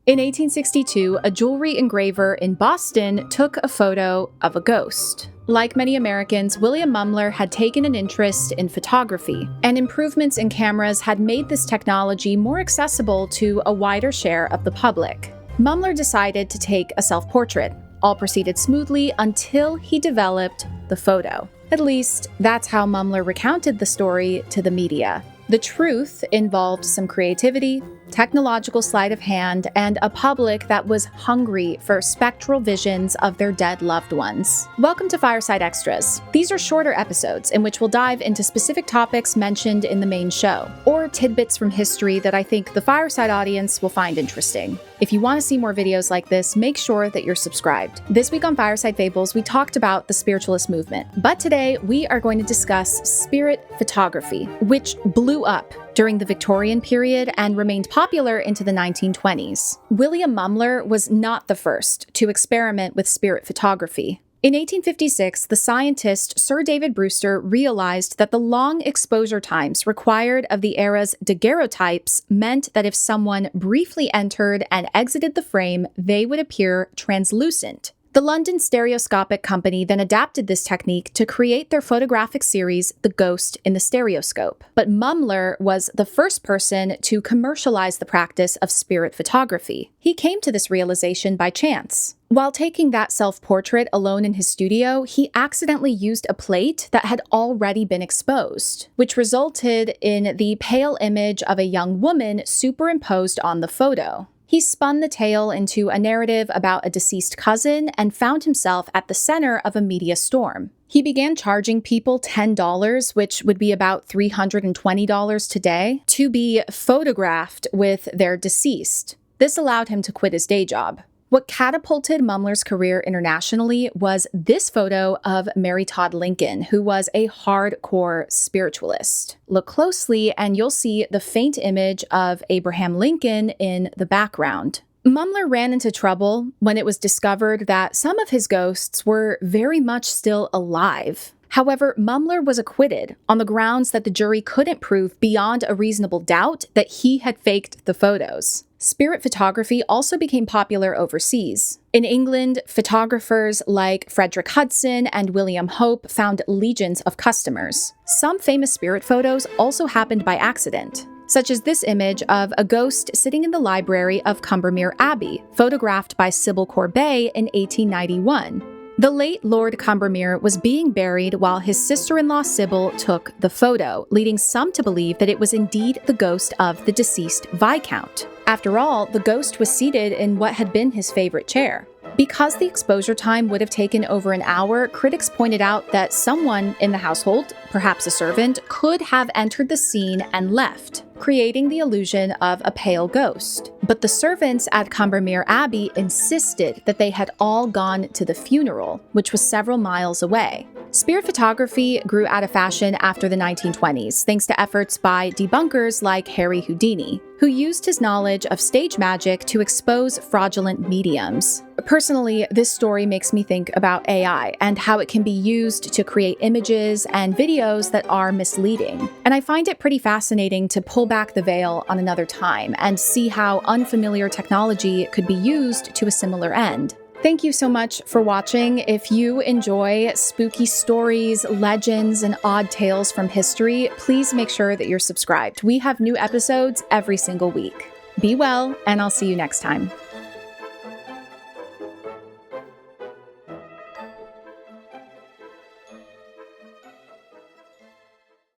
In 1862, a jewelry engraver in Boston took a photo of a ghost. Like many Americans, William Mumler had taken an interest in photography, and improvements in cameras had made this technology more accessible to a wider share of the public. Mumler decided to take a self-portrait. All proceeded smoothly until he developed the photo. At least, that's how Mumler recounted the story to the media. The truth involved some creativity, technological sleight of hand, and a public that was hungry for spectral visions of their dead loved ones. Welcome to Fireside Extras. These are shorter episodes in which we'll dive into specific topics mentioned in the main show, or tidbits from history that I think the Fireside audience will find interesting. If you want to see more videos like this, make sure that you're subscribed. This week on Fireside Fables, we talked about the spiritualist movement, but today we are going to discuss spirit photography, which blew up during the Victorian period and remained popular into the 1920s. William Mumler was not the first to experiment with spirit photography. In 1856, the scientist Sir David Brewster realized that the long exposure times required of the era's daguerreotypes meant that if someone briefly entered and exited the frame, they would appear translucent. The London Stereoscopic Company then adapted this technique to create their photographic series, The Ghost in the Stereoscope. But Mumler was the first person to commercialize the practice of spirit photography. He came to this realization by chance. While taking that self-portrait alone in his studio, he accidentally used a plate that had already been exposed, which resulted in the pale image of a young woman superimposed on the photo. He spun the tale into a narrative about a deceased cousin and found himself at the center of a media storm. He began charging people $10, which would be about $320 today, to be photographed with their deceased. This allowed him to quit his day job. What catapulted Mumler's career internationally was this photo of Mary Todd Lincoln, who was a hardcore spiritualist. Look closely and you'll see the faint image of Abraham Lincoln in the background. Mumler ran into trouble when it was discovered that some of his ghosts were very much still alive. However, Mumler was acquitted on the grounds that the jury couldn't prove beyond a reasonable doubt that he had faked the photos. Spirit photography also became popular overseas. In England, photographers like Frederick Hudson and William Hope found legions of customers. Some famous spirit photos also happened by accident, such as this image of a ghost sitting in the library of Combermere Abbey, photographed by Sybil Corbet in 1891. The late Lord Combermere was being buried while his sister-in-law Sybil took the photo, leading some to believe that it was indeed the ghost of the deceased Viscount. After all, the ghost was seated in what had been his favorite chair. Because the exposure time would have taken over an hour, critics pointed out that someone in the household, perhaps a servant, could have entered the scene and left, creating the illusion of a pale ghost. But the servants at Combermere Abbey insisted that they had all gone to the funeral, which was several miles away. Spirit photography grew out of fashion after the 1920s, thanks to efforts by debunkers like Harry Houdini, who used his knowledge of stage magic to expose fraudulent mediums. Personally, this story makes me think about AI and how it can be used to create images and videos that are misleading. And I find it pretty fascinating to pull back the veil on another time and see how unfamiliar technology could be used to a similar end. Thank you so much for watching. If you enjoy spooky stories, legends, and odd tales from history, please make sure that you're subscribed. We have new episodes every single week. Be well, and I'll see you next time.